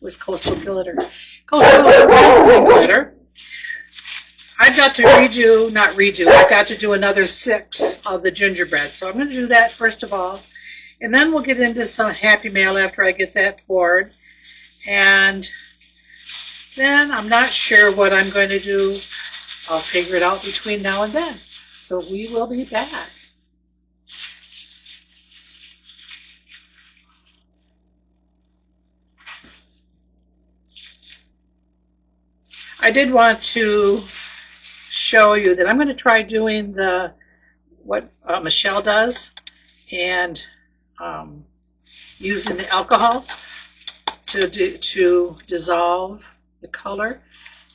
was Coastal Glitter. Coastal Resin Glitter. I've got to I've got to do another 6 of the gingerbread. So I'm going to do that first of all. And then we'll get into some Happy Mail after I get that poured. And then I'm not sure what I'm going to do. I'll figure it out between now and then. So we will be back. I did want to show you that I'm going to try doing what Michelle does and using the alcohol to dissolve the color,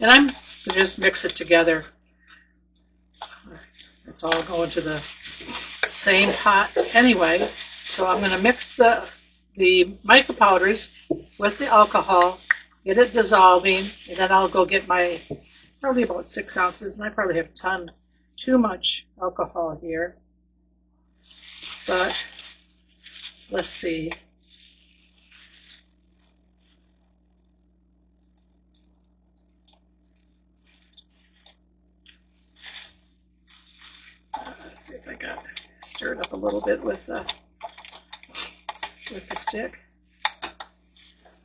and I'm going to just mix it together. It's all going to the same pot anyway, so I'm going to mix the mica powders with the alcohol, get it dissolving, and then I'll go get my probably about 6 ounces, and I probably have too much alcohol here, but let's see. Let's see if I got stirred up a little bit with the stick.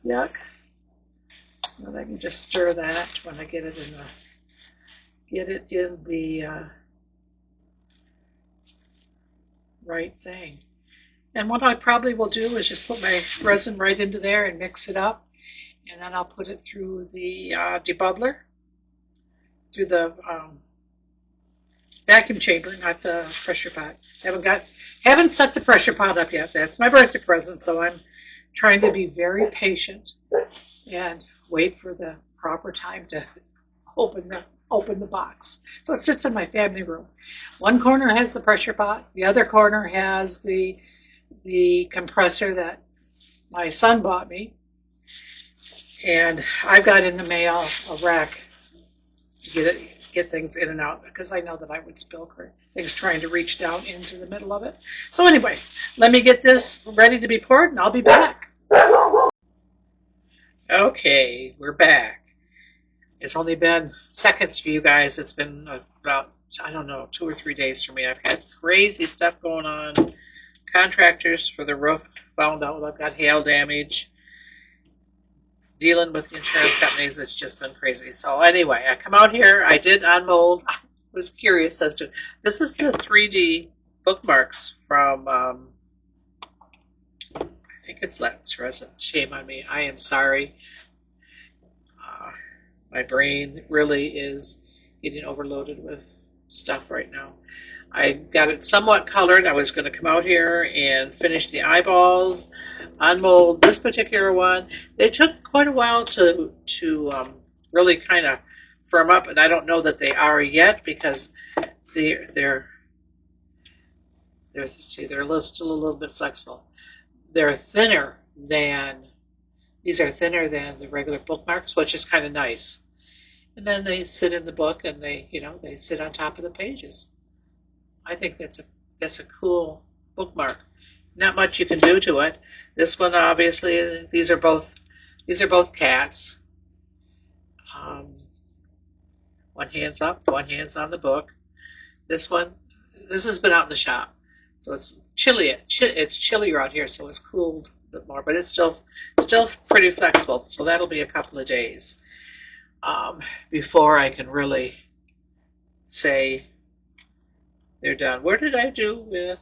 Yuck. Well, I can just stir that when I get it in the right thing. And what I probably will do is just put my resin right into there and mix it up, and then I'll put it through the debubbler, through the vacuum chamber, not the pressure pot. Haven't set the pressure pot up yet. That's my birthday present, so I'm trying to be very patient and wait for the proper time to open the box. So it sits in my family room. One corner has the pressure pot. The other corner has the compressor that my son bought me. And I've got in the mail a rack to get things in and out, because I know that I would spill things trying to reach down into the middle of it. So anyway, let me get this ready to be poured, and I'll be back. Okay, we're back. It's only been seconds for you guys. It's been about, I don't know, 2 or 3 days for me. I've had crazy stuff going on. Contractors for the roof found out I've got hail damage. Dealing with insurance companies, it's just been crazy. So anyway, I come out here. I did unmold. I was curious as to, this is the 3D bookmarks from, I think it's Resin. Shame on me. I am sorry. My brain really is getting overloaded with stuff right now. I got it somewhat colored. I was going to come out here and finish the eyeballs, unmold this particular one. They took quite a while to really kind of firm up, and I don't know that they are yet, because they're still a little bit flexible. They're thinner than the regular bookmarks, which is kind of nice. And then they sit in the book, and they sit on top of the pages. I think that's a cool bookmark. Not much you can do to it. This one, obviously, these are both cats. One hand's up, one hand's on the book. This has been out in the shop, so it's chilly. It's chillier out here, so it's cooled a bit more, but it's still pretty flexible. So that'll be a couple of days before I can really say they're done. Where did I do with?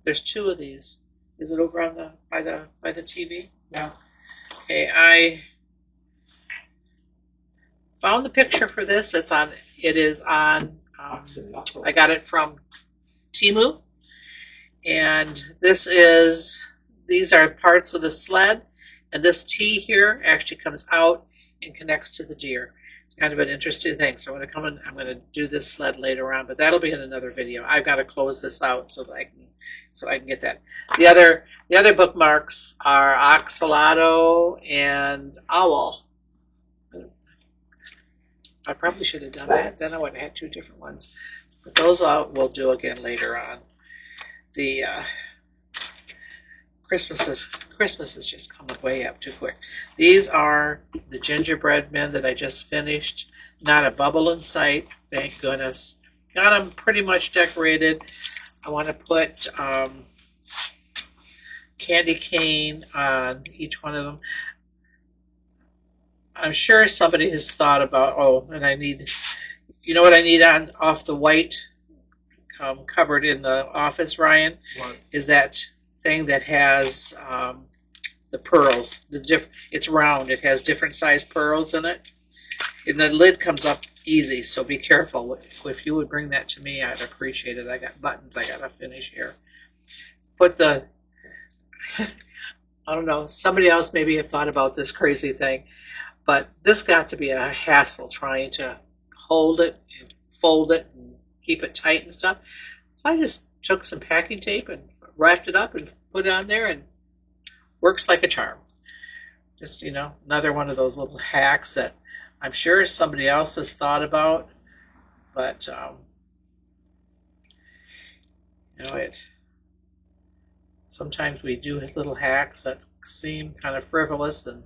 There's 2 of these. Is it over on by the TV? No. Okay, I found the picture for this. It is on. I got it from Temu, and these are parts of the sled, and this T here actually comes out and connects to the deer. It's kind of an interesting thing. So I'm going to do this sled later on, but that'll be in another video. I've got to close this out so that I can get that. The other bookmarks are Oxalato and Owl. I probably should have done that. Then I would have had 2 different ones. But those we'll do again later on. Christmas is just coming way up too quick. These are the gingerbread men that I just finished. Not a bubble in sight, thank goodness. Got them pretty much decorated. I want to put candy cane on each one of them. I'm sure somebody has thought about, oh, and I need, you know what I need on off the white cupboard in the office, Ryan? What? Is that thing that has the pearls. It's round. It has different size pearls in it. And the lid comes up easy, so be careful. If you would bring that to me, I'd appreciate it. I got buttons I got to finish here. Put the, I don't know, somebody else maybe have thought about this crazy thing, but this got to be a hassle trying to hold it and fold it and keep it tight and stuff. So I just took some packing tape and wrapped it up and put it on there, and works like a charm. Just, you know, another one of those little hacks that I'm sure somebody else has thought about, but you know, sometimes we do little hacks that seem kind of frivolous and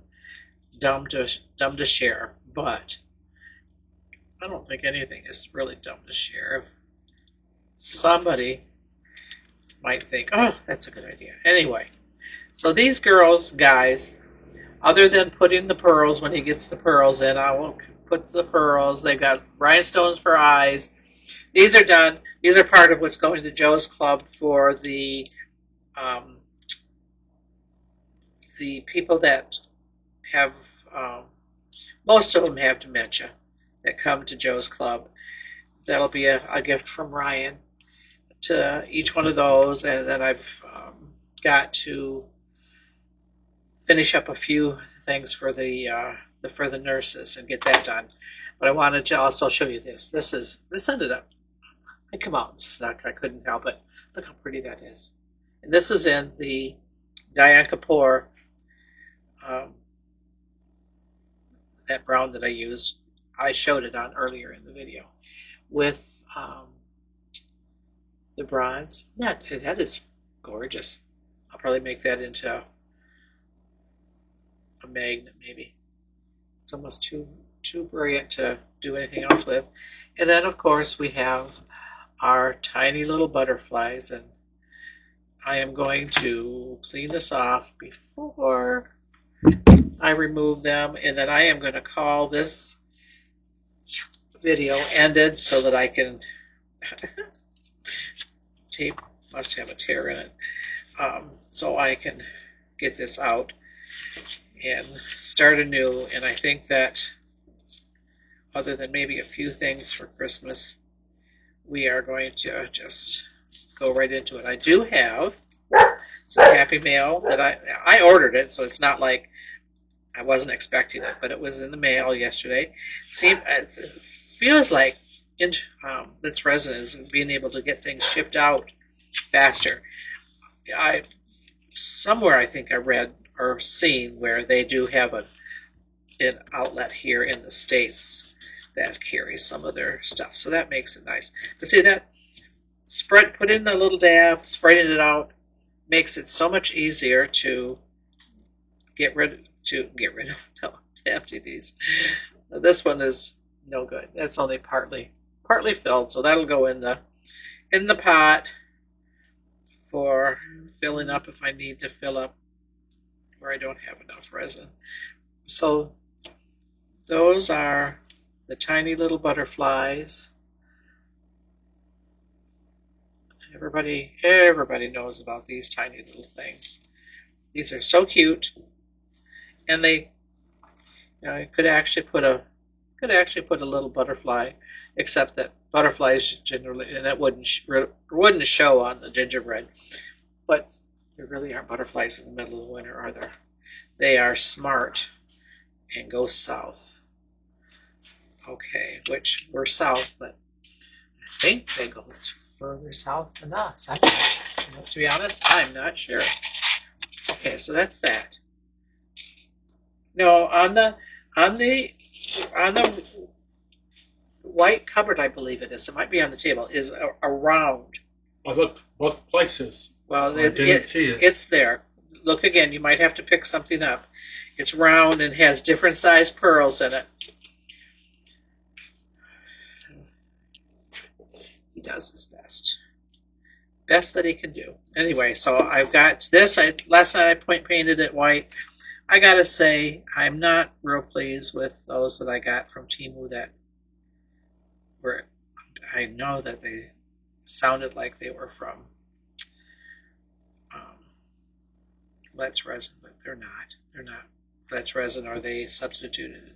dumb to share, but I don't think anything is really dumb to share. Somebody might think, oh, that's a good idea. Anyway, so these guys, other than putting the pearls, when he gets the pearls in, I will put the pearls. They've got rhinestones for eyes. These are done. These are part of what's going to Joe's Club for the people that have, most of them have dementia that come to Joe's Club. That'll be a gift from Ryan to each one of those, and then I've got to finish up a few things for the nurses and get that done. But I wanted to also show you this. This ended up, I come out and stuck. I couldn't help it. Look how pretty that is. And this is in the DiankaPours, that brown that I used. I showed it on earlier in the video with the bronze. That is gorgeous. I'll probably make that into a magnet, maybe. It's almost too brilliant to do anything else with. And then, of course, we have our tiny little butterflies, and I am going to clean this off before I remove them, and then I am going to call this video ended so that I can tape must have a tear in it, so I can get this out and start anew. And I think that other than maybe a few things for Christmas, we are going to just go right into it. I do have some Happy Mail that I ordered it, so it's not like I wasn't expecting it, but it was in the mail yesterday. It feels like this Resin is being able to get things shipped out faster. Somewhere I think I read or seen where they do have an outlet here in the States that carries some of their stuff, so that makes it nice. But see that put in a little dab, spraying it out, makes it so much easier to get rid of. No, to empty these. This one is no good. That's only partly filled, so that'll go in the pot for filling up if I need to fill up where I don't have enough resin. So those are the tiny little butterflies. Everybody knows about these tiny little things. These are so cute, and they, I could actually put a little butterfly, except that butterflies generally, and it wouldn't show on the gingerbread. But there really aren't butterflies in the middle of the winter, are there? They are smart and go south. Okay, which we're south, but I think they go further south than us. To be honest, I'm not sure. Okay, so that's that. No, on the white cupboard, I believe it is. It might be on the table. Is a round. I looked both places. Well, I didn't see it. It's there. look again, you might have to pick something up. It's round and has different size pearls in it. He does his best. Best that he can do. Anyway, so I've got this. Last night I painted it white. I gotta say, I'm not real pleased with those that I got from Temu that were, I know that they sounded like they were from Let's Resin, but they're not. They're not Let's Resin, or they substituted a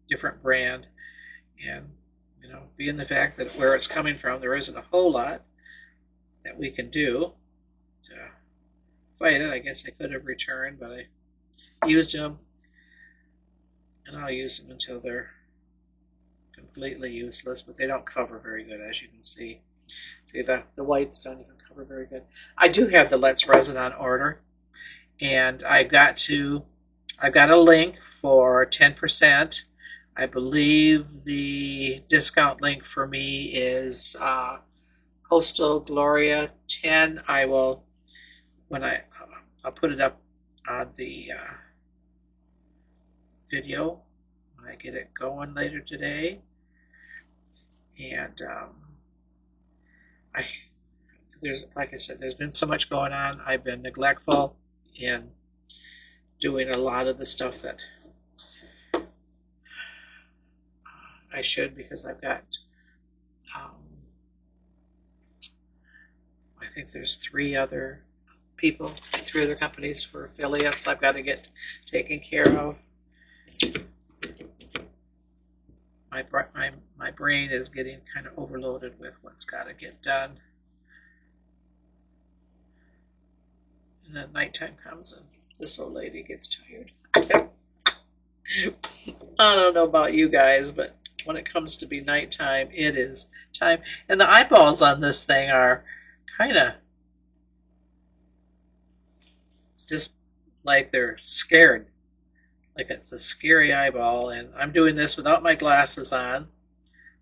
different brand. And, you know, being the fact that where it's coming from, there isn't a whole lot that we can do to fight it. I guess I could have returned, but I used them, and I'll use them until they're completely useless, but they don't cover very good, as you can see. See, the whites don't even cover very good. I do have the Let's Resin on order, and I've got a link for 10%. I believe the discount link for me is Coastal Gloria 10. I will, I'll put it up on the video when I get it going later today. And like I said, there's been so much going on. I've been neglectful in doing a lot of the stuff that I should, because I've got I think there's three other companies for affiliates I've got to get taken care of. My brain is getting kind of overloaded with what's got to get done. And then nighttime comes and this old lady gets tired. I don't know about you guys, but when it comes to be nighttime, it is time. And the eyeballs on this thing are kind of just like they're scared. Like it's a scary eyeball. And I'm doing this without my glasses on,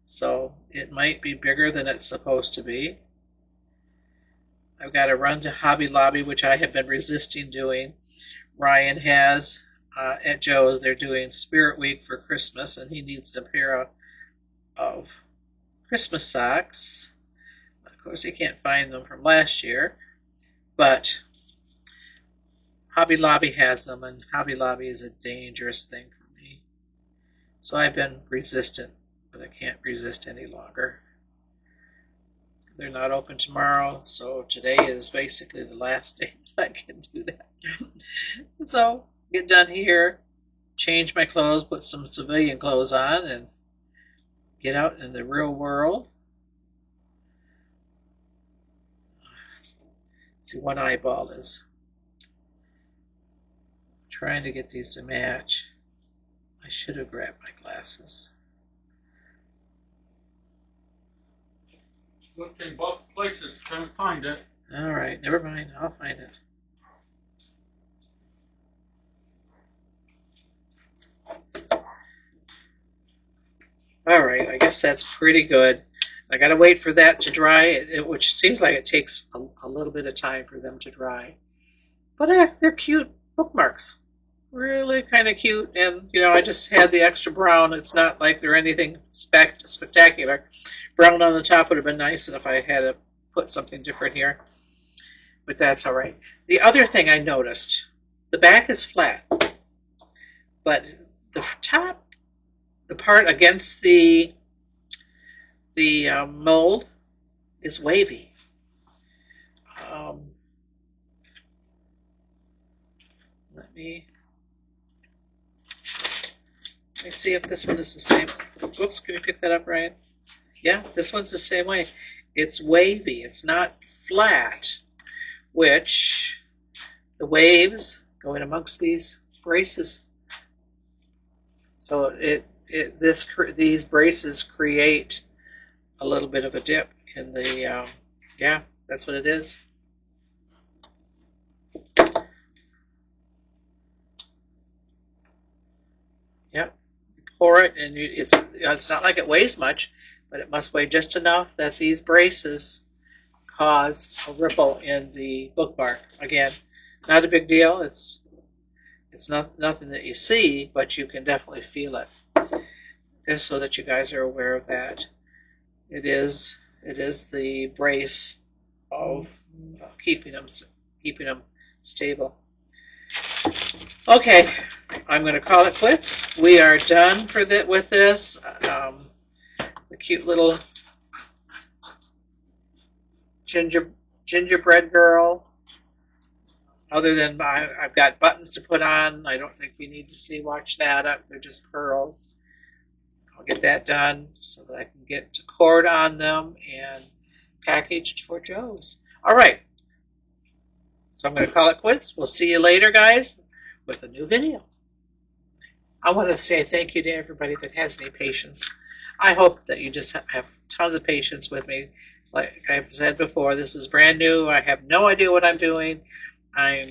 so it might be bigger than it's supposed to be. I've got to run to Hobby Lobby, which I have been resisting doing. Ryan has at Joe's, they're doing Spirit Week for Christmas, and he needs a pair of Christmas socks. Of course, he can't find them from last year, but Hobby Lobby has them, and Hobby Lobby is a dangerous thing for me. So I've been resistant, but I can't resist any longer. They're not open tomorrow, so today is basically the last day that I can do that. So, get done here, change my clothes, put some civilian clothes on, and get out in the real world. See, one eyeball is trying to get these to match. I should have grabbed my glasses. Looked in both places, couldn't find it. All right, never mind. I'll find it. All right, I guess that's pretty good. I got to wait for that to dry, which seems like it takes a little bit of time for them to dry. But they're cute bookmarks. Really kind of cute. And, you know, I just had the extra brown. It's not like they're anything spectacular. Brown on the top would have been nice, and if I had to put something different here. But that's all right. The other thing I noticed, the back is flat, but the top, the part against the mold is wavy. Let me see if this one is the same. Oops, can you pick that up, Ryan? Yeah, this one's the same way. It's wavy. It's not flat, which the waves go in amongst these braces. So these braces create a little bit of a dip in the, yeah, that's what it is. Yep, you pour it, and it's not like it weighs much, but it must weigh just enough that these braces cause a ripple in the bookmark. Again, Not a big deal. It's not nothing that you see, but you can definitely feel it. Just so that you guys are aware of that. It is the brace of keeping them stable. Okay, I'm going to call it quits. We are done with this. The cute little gingerbread girl. Other than I've got buttons to put on, I don't think we need to watch that. They're just pearls. I'll get that done so that I can get to cord on them and packaged for Joe's. All right. So I'm going to call it quits. We'll see you later, guys, with a new video. I want to say thank you to everybody that has any patience. I hope that you just have tons of patience with me. Like I've said before, this is brand new. I have no idea what I'm doing. I'm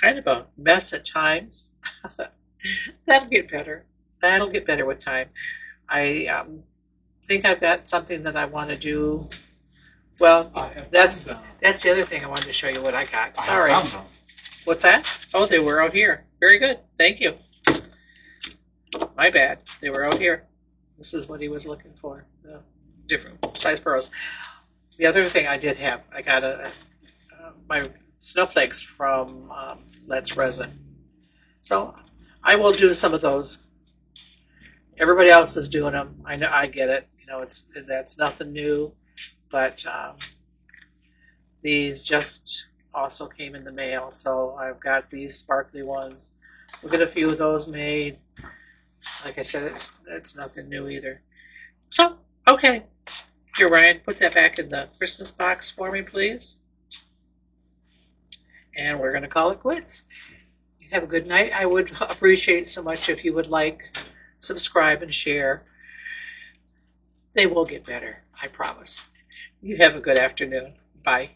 kind of a mess at times. That'll get better. That'll get better with time. I think I've got something that I want to do. Well, that's the other thing I wanted to show you what I got. Sorry. What's that? Oh, they were out here. Very good. Thank you. My bad. They were out here. This is what he was looking for. Different size pearls. The other thing I did have, I got my snowflakes from Let's Resin. So I will do some of those. Everybody else is doing them. I know. I get it. You know, that's nothing new. But these just also came in the mail, so I've got these sparkly ones. We'll get a few of those made. Like I said, it's nothing new either. So, okay. Here, Ryan, put that back in the Christmas box for me, please. And we're going to call it quits. Have a good night. I would appreciate so much if you would like, subscribe, and share. They will get better, I promise. You have a good afternoon. Bye.